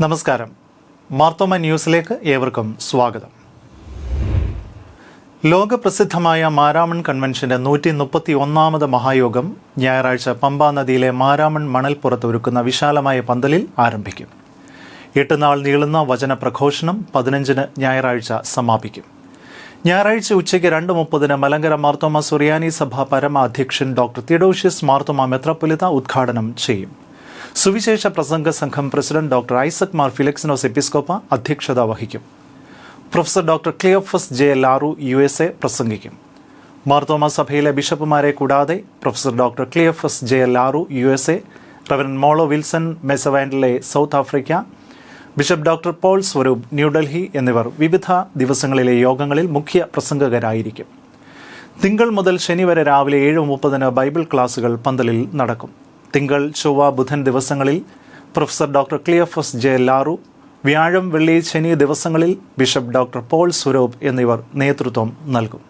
നമസ്കാരം. മാർത്തോമ ന്യൂസിലേക്ക് ഏവർക്കും സ്വാഗതം. ലോകപ്രസിദ്ധമായ മാരാമൺ കൺവെൻഷന്റെ 131ാമത് മഹായോഗം ഞായറാഴ്ച പമ്പാ നദിയിലെ മാരാമൺ മണൽപ്പുറത്ത് ഒരുക്കുന്ന വിശാലമായ പന്തലിൽ ആരംഭിക്കും. 8 നാൾ നീളുന്ന വചന പ്രഘോഷണം 15-ന് ഞായറാഴ്ച സമാപിക്കും. ഞായറാഴ്ച ഉച്ചയ്ക്ക് 2:30-ന് മലങ്കര മാർത്തോമ സുറിയാനി സഭ പരമാധ്യക്ഷൻ ഡോക്ടർ തിയോഡോഷ്യസ് മാർത്തോമ മെത്രാപ്പൊലീത്ത ഉദ്ഘാടനം ചെയ്യും. സുവിശേഷ പ്രസംഗ സംഘം president doctor Isaac Mar Philoxenos എപ്പിസ്കോപ്പ അധ്യക്ഷത വഹിക്കും. Professor doctor Cleophus J LaRue USA പ്രസംഗിക്കും. മാർത്തോമ സഭയിലെ ബിഷപ്പുമാരെ കൂടാതെ professor doctor Cleophus J LaRue USA, reverend Molo Wilson മെസവാൻഡിലെ South Africa, bishop doctor Paul Swaroop New Delhi എന്നിവർ വിവിധ ദിവസങ്ങളിലെ യോഗങ്ങളിൽ മുഖ്യ പ്രസംഗകരായിരിക്കും. തിങ്കൾ മുതൽ ശനി വരെ രാവിലെ 7:30-ന് ബൈബിൾ ക്ലാസുകൾ പന്തലിൽ നടക്കും. തിങ്കൾ, ചൊവ്വ, ബുധൻ ദിവസങ്ങളിൽ പ്രൊഫസർ ഡോക്ടർ ക്ലിയോഫസ് ജെ ലാറു, വ്യാഴം, വെള്ളി, ശനി ദിവസങ്ങളിൽ ബിഷപ്പ് ഡോക്ടർ പോൾ സ്വരൂപ് എന്നിവർ നേതൃത്വം നൽകും.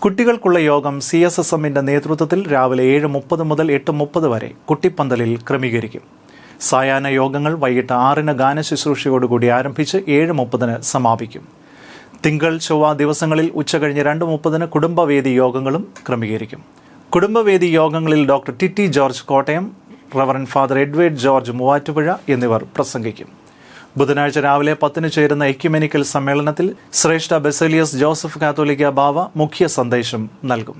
കുട്ടികൾക്കുള്ള യോഗം CSSMന്റെ നേതൃത്വത്തിൽ രാവിലെ 7:30 മുതൽ 8:30 വരെ കുട്ടിപ്പന്തലിൽ ക്രമീകരിക്കും. സായാഹ്ന യോഗങ്ങൾ വൈകിട്ട് 6-ന് ഗാനശുശ്രൂഷയോടുകൂടി ആരംഭിച്ച് 7:30-ന് സമാപിക്കും. തിങ്കൾ, ചൊവ്വ ദിവസങ്ങളിൽ ഉച്ചകഴിഞ്ഞ് 2:30-ന് കുടുംബവേദി യോഗങ്ങളും ക്രമീകരിക്കും. കുടുംബവേദി യോഗങ്ങളിൽ doctor Titti George Kottayam, reverend father Edward George Muvattupuzha എന്നിവർ പ്രസംഗിക്കും. ബുധനാഴ്ച രാവിലെ 10-ന് ചേരുന്ന എക്യുമെനിക്കൽ സമ്മേളനത്തിൽ ശ്രേഷ്ഠ ബസേലിയസ് ജോസഫ് കാത്തോലിക്ക ബാവ മുഖ്യ സന്ദേശം നൽകും.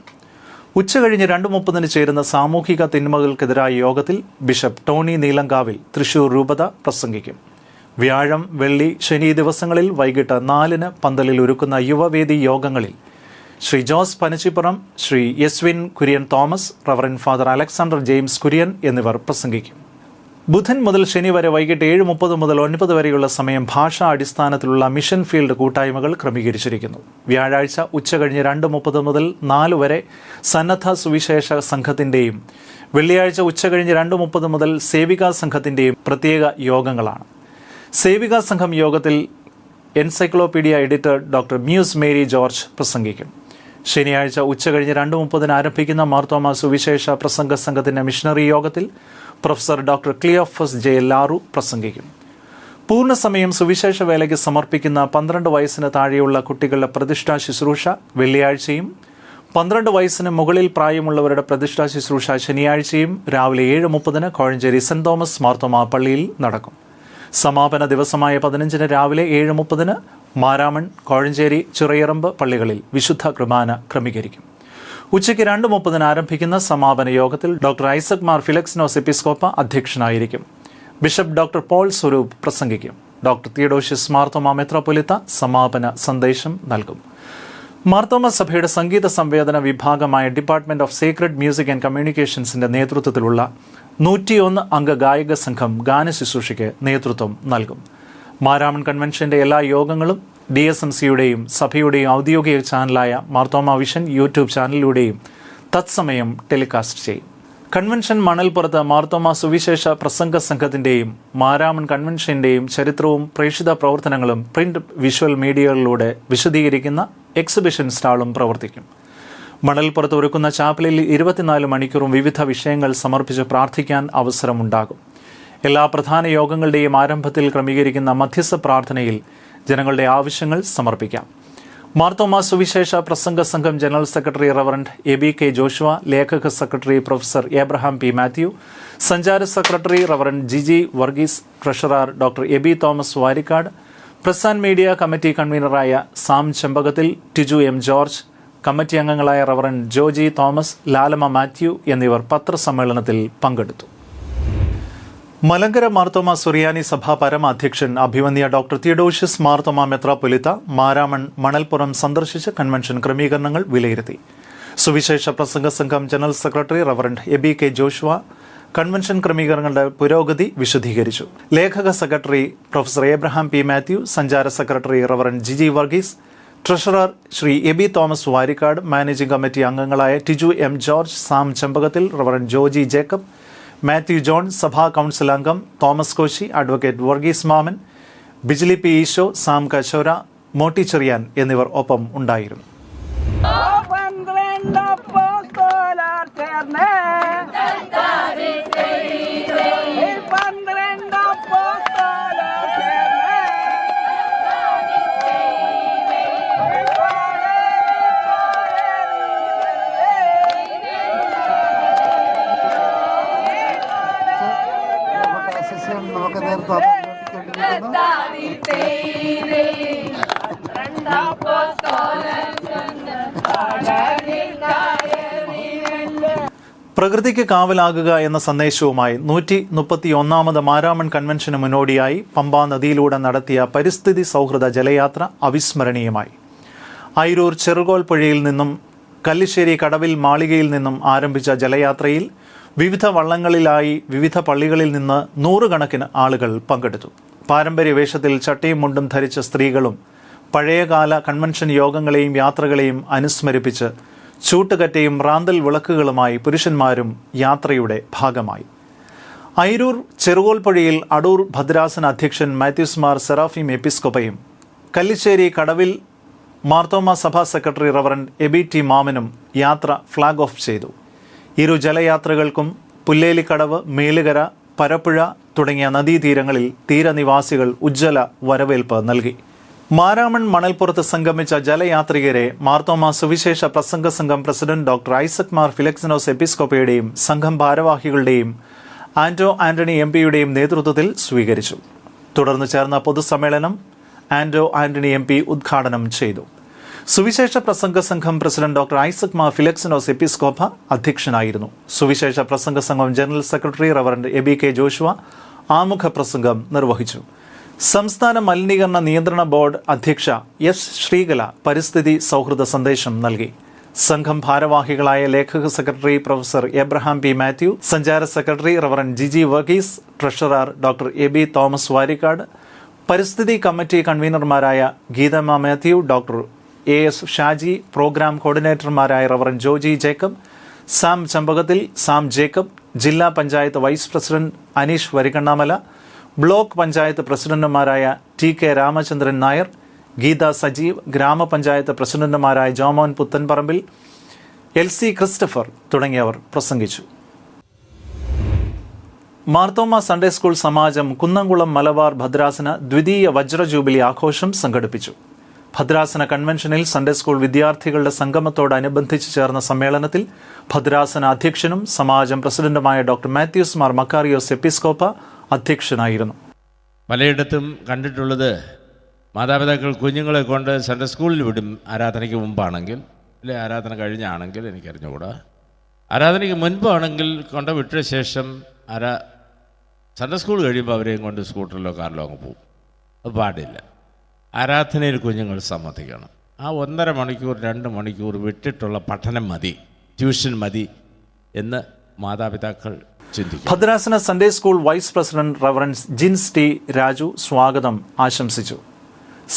ഉച്ചകഴിഞ്ഞ് 2:30-ന് ചേരുന്ന സാമൂഹിക തിന്മകൾക്കെതിരായ യോഗത്തിൽ ബിഷപ്പ് ടോണി നീലങ്കാവിൽ തൃശൂർ രൂപത പ്രസംഗിക്കും. വ്യാഴം, വെള്ളി, ശനി ദിവസങ്ങളിൽ വൈകിട്ട് 4-ന് പന്തലിൽ ഒരുക്കുന്ന യുവവേദി യോഗങ്ങളിൽ Shri Jose Panachippuram, Shri Yeswin Kurian Thomas, reverend father Alexander James Kurian എന്നിവർ പ്രസംഗിക്കും. ബുധൻ മുതൽ ശനി വരെ വൈകിട്ട് 7:30 മുതൽ 9 വരെയുള്ള സമയം ഭാഷാ അടിസ്ഥാനത്തിലുള്ള മിഷൻ ഫീൽഡ് കൂട്ടായ്മകൾ ക്രമീകരിച്ചിരിക്കുന്നു. വ്യാഴാഴ്ച ഉച്ചകഴിഞ്ഞ് 2:30 മുതൽ 4 വരെ സന്നദ്ധ സുവിശേഷ സംഘത്തിൻ്റെയും വെള്ളിയാഴ്ച ഉച്ചകഴിഞ്ഞ് 2:30 മുതൽ സേവികാ സംഘത്തിൻ്റെയും പ്രത്യേക യോഗങ്ങളാണ്. സേവികാ സംഘം യോഗത്തിൽ encyclopaedia editor doctor Muse Mary George പ്രസംഗിക്കും. ശനിയാഴ്ച ഉച്ചകഴിഞ്ഞ് 2:30-ന് ആരംഭിക്കുന്ന മാർത്തോമ സുവിശേഷ പ്രസംഗ സംഘത്തിൻ്റെ മിഷണറി യോഗത്തിൽ പ്രൊഫസർ ഡോക്ടർ ക്ലിയോഫസ് ജെ ലാറു പ്രസംഗിക്കും. പൂർണ്ണസമയം സുവിശേഷ വേലയ്ക്ക് സമർപ്പിക്കുന്ന 12 വയസ്സിന് താഴെയുള്ള കുട്ടികളുടെ പ്രതിഷ്ഠാ ശുശ്രൂഷ വെള്ളിയാഴ്ചയും 12 വയസ്സിന് മുകളിൽ പ്രായമുള്ളവരുടെ പ്രതിഷ്ഠാ ശുശ്രൂഷ ശനിയാഴ്ചയും രാവിലെ 7:30-ന് കോഴഞ്ചേരി സെന്റ് തോമസ് മാർത്തോമ പള്ളിയിൽ നടക്കും. സമാപന ദിവസമായ 15-ന് രാവിലെ 7:30-ന് മാരാമൺ, കോഴഞ്ചേരി, ചിറയറമ്പ് പള്ളികളിൽ വിശുദ്ധ കുർബാന ക്രമീകരിക്കും. ഉച്ചയ്ക്ക് 2:30-ന് ആരംഭിക്കുന്ന സമാപന യോഗത്തിൽ ഡോക്ടർ ഐസക് മാർ ഫിലിക്സിനോസ് എപ്പിസ്കോപ്പ അധ്യക്ഷനായിരിക്കും. ബിഷപ്പ് ഡോക്ടർ പോൾ സ്വരൂപ് പ്രസംഗിക്കും. ഡോക്ടർ തിയോഡോഷ്യസ് മാർത്തോമ മെത്രാപ്പൊലീത്ത സമാപന സന്ദേശം നൽകും. മാർത്തോമ സഭയുടെ സംഗീത സംവേദന വിഭാഗമായ department of sacred music and കമ്മ്യൂണിക്കേഷൻസിന്റെ നേതൃത്വത്തിലുള്ള 101 അംഗ ഗായക സംഘം ഗാനശുശ്രൂഷയ്ക്ക് നേതൃത്വം നൽകും. മാരാമൺ കൺവെൻഷന്റെ എല്ലാ യോഗങ്ങളും DSMCയുടെയും സഭയുടെയും ഔദ്യോഗിക ചാനലായ മാർത്തോമ വിഷൻ യൂട്യൂബ് ചാനലിലൂടെയും തത്സമയം ടെലികാസ്റ്റ് ചെയ്യും. കൺവെൻഷൻ മണൽപ്പുറത്ത് മാർത്തോമ സുവിശേഷ പ്രസംഗ സംഘത്തിൻ്റെയും മാരാമൺ കൺവെൻഷൻ്റെയും ചരിത്രവും പ്രേക്ഷിത പ്രവർത്തനങ്ങളും പ്രിന്റ് വിഷ്വൽ മീഡിയകളിലൂടെ വിശദീകരിക്കുന്ന എക്സിബിഷൻ സ്റ്റാളും പ്രവർത്തിക്കും. മണൽപ്പുറത്ത് ഒരുക്കുന്ന ചാപ്പലിൽ 24 മണിക്കൂറും വിവിധ വിഷയങ്ങൾ സമർപ്പിച്ച് പ്രാർത്ഥിക്കാൻ അവസരമുണ്ടാകും. എല്ലാ പ്രധാന യോഗങ്ങളുടെയും ആരംഭത്തിൽ ക്രമീകരിക്കുന്ന മധ്യസ്ഥ പ്രാർത്ഥനയിൽ ജനങ്ങളുടെ ആവശ്യങ്ങൾ സമർപ്പിക്കാം. മാർത്തോമ സുവിശേഷ പ്രസംഗ സംഘം general secretary reverend ABK Joshua, ലേഖക secretary professor Abraham P. Mathew, സഞ്ചാര secretary reverend GG Varghese, treasurer doctor Eby Thomas Varikkad, press and media committee കൺവീനറായ Sam Chembakathil, Tiju M. George, committee അംഗങ്ങളായ reverend Joji Thomas, Lalama Mathew എന്നിവർ പത്രസമ്മേളനത്തിൽ പങ്കെടുത്തു. മലങ്കര മാർത്തോമ സുറിയാനി സഭ പരമാധ്യക്ഷൻ അഭിവന്യ ഡോക്ടർ തിയോഡോഷ്യസ് മാർത്തോമ മെത്രാപ്പൊലീത്ത മാരാമൺ മണൽപ്പുറം സന്ദർശിച്ച് കൺവെൻഷൻ ക്രമീകരണങ്ങൾ വിലയിരുത്തി. സുവിശേഷ പ്രസംഗ സംഘം general secretary reverend ABK Joshua convention ക്രമീകരണങ്ങളുടെ പുരോഗതി വിശദീകരിച്ചു. ലേഖക secretary professor Abraham P. Mathew, സഞ്ചാര secretary reverend GG Varghese, treasurer Shri Eby Thomas Varikkad, managing committee അംഗങ്ങളായ Tiju M. George, Sam Chembakathil, reverend Joji Jacob, Mathew John, സഭാ കൗൺസിൽ അംഗം Thomas Koshy, advocate Varghese Mammen, Bijli P. Easo, Sam Kashora, Motty Cherian എന്നിവർ ഒപ്പം ഉണ്ടായിരുന്നു. വേണ്ടി നമുക്ക് നേരത്തെ പ്രകൃതിക്ക് കാവലാകുക എന്ന സന്ദേശവുമായി 131ാമത് മാരാമൺ കൺവെൻഷന് മുന്നോടിയായി പമ്പാ നദിയിലൂടെ നടത്തിയ പരിസ്ഥിതി സൗഹൃദ ജലയാത്ര അവിസ്മരണീയമായി. അയിരൂർ ചെറുകോൽ പുഴയിൽ നിന്നും കല്ലിശ്ശേരി കടവിൽ മാളികയിൽ നിന്നും ആരംഭിച്ച ജലയാത്രയിൽ വിവിധ വള്ളങ്ങളിലായി വിവിധ പള്ളികളിൽ നിന്ന് നൂറുകണക്കിന് ആളുകൾ പങ്കെടുത്തു. പാരമ്പര്യ വേഷത്തിൽ ചട്ടയും മുണ്ടും ധരിച്ച സ്ത്രീകളും പഴയകാല കൺവെൻഷൻ യോഗങ്ങളെയും യാത്രകളെയും അനുസ്മരിപ്പിച്ച് ചൂട്ടുകറ്റയും റാന്തൽ വിളക്കുകളുമായി പുരുഷന്മാരും യാത്രയുടെ ഭാഗമായി. അയിരൂർ ചെറുകോൽപ്പുഴയിൽ അടൂർ ഭദ്രാസന അധ്യക്ഷൻ മാത്യൂസ് മാർ സെറാഫീം എപ്പിസ്കോപ്പയും കല്ലിശ്ശേരി കടവിൽ മാർത്തോമ സഭാ സെക്രട്ടറി റവറൻഡ് എബി ടി മാമനും യാത്ര ഫ്ളാഗ് ഓഫ് ചെയ്തു. ഇരു ജലയാത്രകൾക്കും പുല്ലേലിക്കടവ്, മേലുകര, പരപ്പുഴ തുടങ്ങിയ നദീതീരങ്ങളിൽ തീരനിവാസികൾ ഉജ്ജ്വല വരവേൽപ്പ് നൽകി. മാരാമൺ മണൽപ്പുറത്ത് സംഗമിച്ച ജലയാത്രികരെ മാർത്തോമ സുവിശേഷ പ്രസംഗ സംഘം president doctor Isaac Mar Philoxenos എപ്പിസ്കോപ്പയുടെയും സംഘം ഭാരവാഹികളുടെയും ആന്റണി എംപിയുടെയും നേതൃത്വത്തിൽ സ്വീകരിച്ചു. തുടർന്ന് ചേർന്ന പൊതുസമ്മേളനം ആന്റണി എംപി ഉദ്ഘാടനം ചെയ്തു. സുവിശേഷ പ്രസംഗ സംഘം president doctor Isaac Mar Philoxenos എപ്പിസ്കോപ്പ അധ്യക്ഷനായിരുന്നു. സുവിശേഷ പ്രസംഗ സംഘം general secretary reverend Eby K Joshua ആമുഖ പ്രസംഗം നിർവഹിച്ചു. സംസ്ഥാന മലിനീകരണ നിയന്ത്രണ ബോർഡ് അധ്യക്ഷ എസ് ശ്രീകല പരിസ്ഥിതി സൗഹൃദ സന്ദേശം നൽകി. സംഘം ഭാരവാഹികളായ ലേഖക secretary professor Abraham P Mathew, സഞ്ചാര secretary reverend Jiji Varghese, treasurer doctor Eby Thomas Varikkad, പരിസ്ഥിതി കമ്മിറ്റി കൺവീനർമാരായ Geethamma Mathew, doctor AS Shaji, programme കോർഡിനേറ്റർമാരായ റവറൻഡ് ജോജി ജേക്കബ്, സാം ചമ്പകത്തിൽ, സാം ജേക്കബ്, ജില്ലാ panchayat vice president Aneesh Varikannamala, block panchayat പ്രസിഡന്റുമാരായ TK രാമചന്ദ്രൻ നായർ, ഗീത സജീവ്, ഗ്രാമപഞ്ചായത്ത് പ്രസിഡന്റുമാരായ ജോമോൻ പുത്തൻപറമ്പിൽ, LC ക്രിസ്റ്റഫർ തുടങ്ങിയവർ പ്രസംഗിച്ചു. മാർത്തോമ സൺഡേ സ്കൂൾ സമാജം കുന്നംകുളം മലബാർ ഭദ്രാസന ദ്വിതീയ വജ്ര ജൂബിലി ആഘോഷം സംഘടിപ്പിച്ചു. ഭദ്രാസന കൺവെൻഷനിൽ സൺഡേ സ്കൂൾ വിദ്യാർത്ഥികളുടെ സംഗമത്തോടനുബന്ധിച്ച് ചേർന്ന സമ്മേളനത്തിൽ ഭദ്രാസന അധ്യക്ഷനും സമാജം പ്രസിഡന്റുമായ ഡോക്ടർ മാത്യൂസ് മാർ മക്കാറിയോസ് എപ്പിസ്കോപ്പ അധ്യക്ഷനായിരുന്നു. പലയിടത്തും കണ്ടിട്ടുള്ളത് മാതാപിതാക്കൾ കുഞ്ഞുങ്ങളെ കൊണ്ട് സൺഡേ സ്കൂളിൽ വിടും, ആരാധനയ്ക്ക് മുമ്പാണെങ്കിൽ, അല്ലെ ആരാധന കഴിഞ്ഞാണെങ്കിൽ എനിക്കറിഞ്ഞുകൂടാ, ആരാധനയ്ക്ക് മുൻപാണെങ്കിൽ കൊണ്ട് വിട്ട ശേഷം സൺഡേ സ്കൂൾ കഴിയുമ്പോൾ അവരെയും കൊണ്ട് സ്കൂട്ടറിലോ കാറിലോ അങ്ങ് പോകും. അത് പാടില്ല. ആരാധനയിൽ കുഞ്ഞുങ്ങൾ സമ്മതിക്കണം. ആ 1.5 മണിക്കൂർ 2 മണിക്കൂർ വിട്ടിട്ടുള്ള പഠനം മതി, ട്യൂഷൻ മതി എന്ന് മാതാപിതാക്കൾ ചിന്തിക്കും. ഭദ്രാസന Sunday school vice president reverend Jins T Raju സ്വാഗതം ആശംസിച്ചു.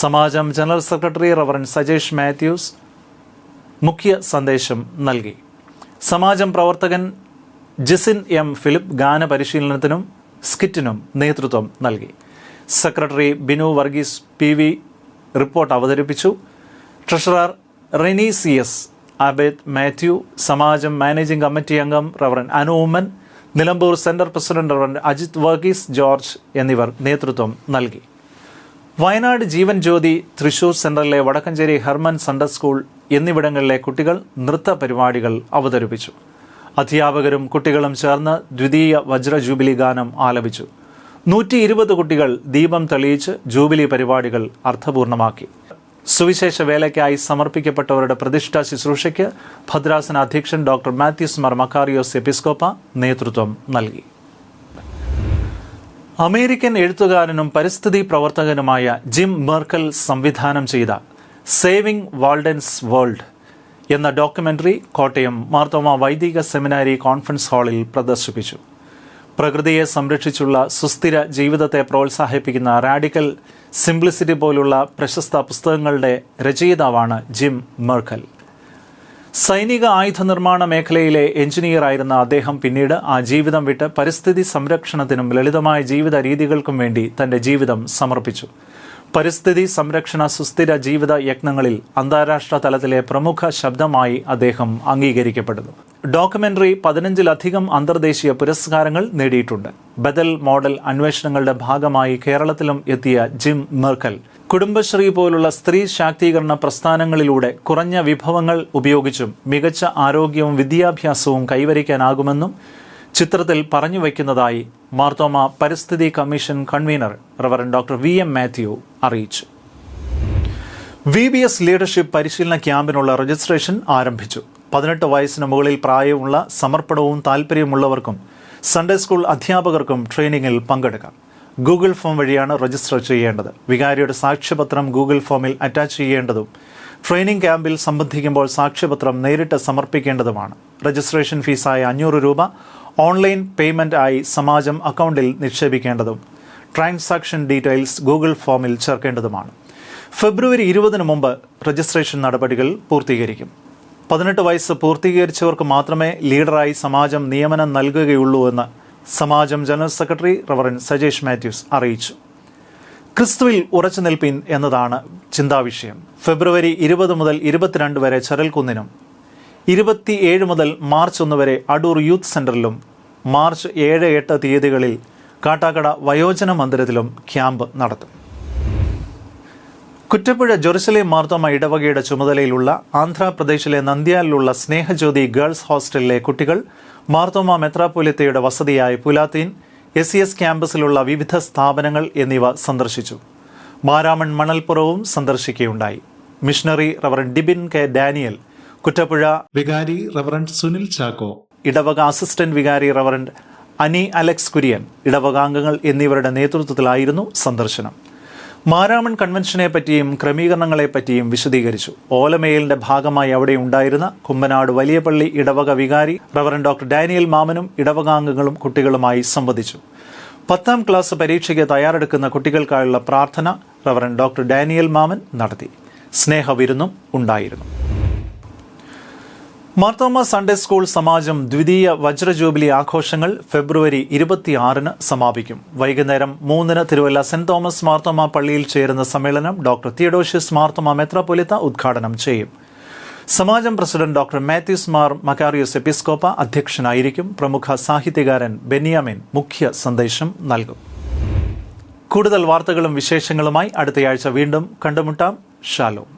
സമാജം general secretary reverend Sajesh Mathews മുഖ്യ സന്ദേശം നൽകി. സമാജം പ്രവർത്തകൻ ജിസിൻ എം ഫിലിപ്പ് ഗാന പരിശീലനത്തിനും സ്കിറ്റിനും നേതൃത്വം നൽകി. Secretary Binu Varghese PV report അവതരിപ്പിച്ചു. ട്രഷറർ റെനി CS ആബേദ് മാത്യു, സമാജം മാനേജിംഗ് കമ്മിറ്റി അംഗം reverend Anu Oommen, Nilambur centre president reverend Ajith Varghese George എന്നിവർ നേതൃത്വം നൽകി. വയനാട് ജീവൻ ജ്യോതി, തൃശൂർ സെന്ററിലെ വടക്കഞ്ചേരി ഹെർമൻ സൺഡേ സ്കൂൾ എന്നിവിടങ്ങളിലെ കുട്ടികൾ നൃത്ത പരിപാടികൾ അവതരിപ്പിച്ചു. അധ്യാപകരും കുട്ടികളും ചേർന്ന് ദ്വിതീയ വജ്ര ജൂബിലി ഗാനം ആലപിച്ചു. 120 കുട്ടികൾ ദീപം തെളിയിച്ച് ജൂബിലി പരിപാടികൾ അർത്ഥപൂർണമാക്കി. സുവിശേഷ വേലയ്ക്കായി സമർപ്പിക്കപ്പെട്ടവരുടെ പ്രതിഷ്ഠാ ശുശ്രൂഷയ്ക്ക് ഭദ്രാസന അധ്യക്ഷൻ ഡോക്ടർ മാത്യൂസ് മാർ മക്കാറിയോസ് എപ്പിസ്കോപ്പ നേതൃത്വം നൽകി. അമേരിക്കൻ എഴുത്തുകാരനും പരിസ്ഥിതി പ്രവർത്തകനുമായ ജിം മെർക്കൽ സംവിധാനം ചെയ്ത സേവിംഗ് വാൾഡൻസ് വേൾഡ് എന്ന ഡോക്യുമെന്ററി കോട്ടയം മാർത്തോമ വൈദിക സെമിനാരി കോൺഫറൻസ് ഹാളിൽ പ്രദർശിപ്പിച്ചു. പ്രകൃതിയെ സംരക്ഷിച്ചുള്ള സുസ്ഥിര ജീവിതത്തെ പ്രോത്സാഹിപ്പിക്കുന്ന റാഡിക്കൽ സിംപ്ലിസിറ്റി പോലുള്ള പ്രശസ്ത പുസ്തകങ്ങളുടെ രചയിതാവാണ് ജിം മെർക്കൽ. സൈനിക ആയുധ നിർമ്മാണ മേഖലയിലെ എഞ്ചിനീയറായിരുന്ന അദ്ദേഹം പിന്നീട് ആ ജീവിതം വിട്ട് പരിസ്ഥിതി സംരക്ഷണത്തിനും ലളിതമായ ജീവിത രീതികൾക്കും വേണ്ടി തന്റെ ജീവിതം സമർപ്പിച്ചു. പരിസ്ഥിതി സംരക്ഷണ സുസ്ഥിര ജീവിത യത്നങ്ങളിൽ അന്താരാഷ്ട്ര തലത്തിലെ പ്രമുഖ ശബ്ദമായി അദ്ദേഹം അംഗീകരിക്കപ്പെടുന്നു. ഡോക്യുമെന്ററി 15-ലധികം അന്തർദേശീയ പുരസ്കാരങ്ങൾ നേടിയിട്ടുണ്ട്. ബദൽ മോഡൽ അന്വേഷണങ്ങളുടെ ഭാഗമായി കേരളത്തിലും എത്തിയ ജിം മെർക്കൽ കുടുംബശ്രീ പോലുള്ള സ്ത്രീ ശാക്തീകരണ പ്രസ്ഥാനങ്ങളിലൂടെ കുറഞ്ഞ വിഭവങ്ങൾ ഉപയോഗിച്ചും മികച്ച ആരോഗ്യവും വിദ്യാഭ്യാസവും കൈവരിക്കാനാകുമെന്നും ചിത്രത്തിൽ പറഞ്ഞു വയ്ക്കുന്നതായി മാർത്തോമ പരിസ്ഥിതി commission convener reverend doctor VM Mathew അറിയിച്ചു. VBS ലീഡർഷിപ്പ് പരിശീലന ക്യാമ്പിനുള്ള രജിസ്ട്രേഷൻ ആരംഭിച്ചു. 18 വയസ്സിന് മുകളിൽ പ്രായമുള്ള സമർപ്പണവും താൽപ്പര്യമുള്ളവർക്കും സൺഡേ സ്കൂൾ അധ്യാപകർക്കും ട്രെയിനിങ്ങിൽ പങ്കെടുക്കാം. ഗൂഗിൾ ഫോം വഴിയാണ് രജിസ്റ്റർ ചെയ്യേണ്ടത്. വികാരിയുടെ സാക്ഷ്യപത്രം ഗൂഗിൾ ഫോമിൽ അറ്റാച്ച് ചെയ്യേണ്ടതും ട്രെയിനിങ് ക്യാമ്പിൽ സംബന്ധിക്കുമ്പോൾ സാക്ഷ്യപത്രം നേരിട്ട് സമർപ്പിക്കേണ്ടതുമാണ്. രജിസ്ട്രേഷൻ ഫീസായ 500 രൂപ ഓൺലൈൻ പേയ്മെന്റ് ആയി സമാജം അക്കൗണ്ടിൽ നിക്ഷേപിക്കേണ്ടതും ട്രാൻസാക്ഷൻ ഡീറ്റെയിൽസ് ഗൂഗിൾ ഫോമിൽ ചേർക്കേണ്ടതുമാണ്. ഫെബ്രുവരി 20 മുമ്പ് രജിസ്ട്രേഷൻ നടപടികൾ പൂർത്തീകരിക്കും. 18 വയസ്സ് പൂർത്തീകരിച്ചവർക്ക് മാത്രമേ ലീഡറായി സമാജം നിയമനം നൽകുകയുള്ളൂ എന്ന് സമാജം general secretary reverend Sajesh Mathews അറിയിച്ചു. ക്രിസ്തുവിൽ ഉറച്ചു നിൽപ്പിൻ എന്നതാണ് ചിന്താവിഷയം. ഫെബ്രുവരി 20 മുതൽ 22 വരെ ചരൽക്കുന്നിനും 27 മുതൽ മാർച്ച് 1 വരെ അടൂർ യൂത്ത് സെന്ററിലും മാർച്ച് 7-8 തീയതികളിൽ കാട്ടാക്കട വയോജന മന്ദിരത്തിലും ക്യാമ്പ് നടത്തും. കുറ്റപ്പുഴ ജെറുസലേം മാർത്തോമ ഇടവകയുടെ ചുമതലയിലുള്ള ആന്ധ്രാപ്രദേശിലെ നന്ദ്യാലിലുള്ള സ്നേഹജ്യോതി ഗേൾസ് ഹോസ്റ്റലിലെ കുട്ടികൾ മാർത്തോമ മെത്രാപ്പൊലീത്തയുടെ വസതിയായ പുലാത്തീൻ SES ക്യാമ്പസിലുള്ള വിവിധ സ്ഥാപനങ്ങൾ എന്നിവ സന്ദർശിച്ചു. മാരാമൺ മണൽപ്പുറവും സന്ദർശിക്കുകയുണ്ടായി. Missionary reverend Dibin K Daniel, Kuttapuzha വികാരി റവറൻഡ് സുനിൽ ചാക്കോ, ഇടവക അസിസ്റ്റന്റ് വികാരി റവറൻഡ് അനി അലക്സ് കുര്യൻ, ഇടവകാംഗങ്ങൾ എന്നിവരുടെ നേതൃത്വത്തിലായിരുന്നു സന്ദർശനം. മാരാമൺ കൺവെൻഷനെ പറ്റിയും ക്രമീകരണങ്ങളെപ്പറ്റിയും വിശദീകരിച്ചു. ഓലമേലിന്റെ ഭാഗമായി അവിടെ ഉണ്ടായിരുന്ന കുമ്പനാട് വലിയപള്ളി ഇടവക വികാരി റവറൻഡ് ഡോക്ടർ ഡാനിയൽ മാമനും ഇടവകാംഗങ്ങളും കുട്ടികളുമായി സംവദിച്ചു. 10ാം ക്ലാസ് പരീക്ഷയ്ക്ക് തയ്യാറെടുക്കുന്ന കുട്ടികൾക്കായുള്ള പ്രാർത്ഥന റവറൻഡ് ഡോക്ടർ ഡാനിയൽ മാമൻ നടത്തി. സ്നേഹവിരുന്നും ഉണ്ടായിരുന്നു. മാർത്തോമ സൺഡേ സ്കൂൾ സമാജം ദ്വിതീയ വജ്രജൂബിലി ആഘോഷങ്ങൾ ഫെബ്രുവരി 26 സമാപിക്കും. വൈകുന്നേരം 3 തിരുവല്ല സെന്റ് തോമസ് മാർത്തോമ പള്ളിയിൽ ചേരുന്ന സമ്മേളനം ഡോക്ടർ തിയഡോഷ്യസ് മാർത്തോമ മെത്രാപ്പൊലീത്ത ഉദ്ഘാടനം ചെയ്യും. സമാജം പ്രസിഡന്റ് ഡോക്ടർ മാത്യൂസ് മാർ മക്കാറിയോസ് എപ്പിസ്കോപ്പ അധ്യക്ഷനായിരിക്കും. പ്രമുഖ സാഹിത്യകാരൻ ബെന്യാമിൻ മുഖ്യ സന്ദേശം നൽകും. കൂടുതൽ വാർത്തകളും വിശേഷങ്ങളുമായി അടുത്തയാഴ്ച വീണ്ടും കണ്ടുമുട്ടാം. ഷാലോം.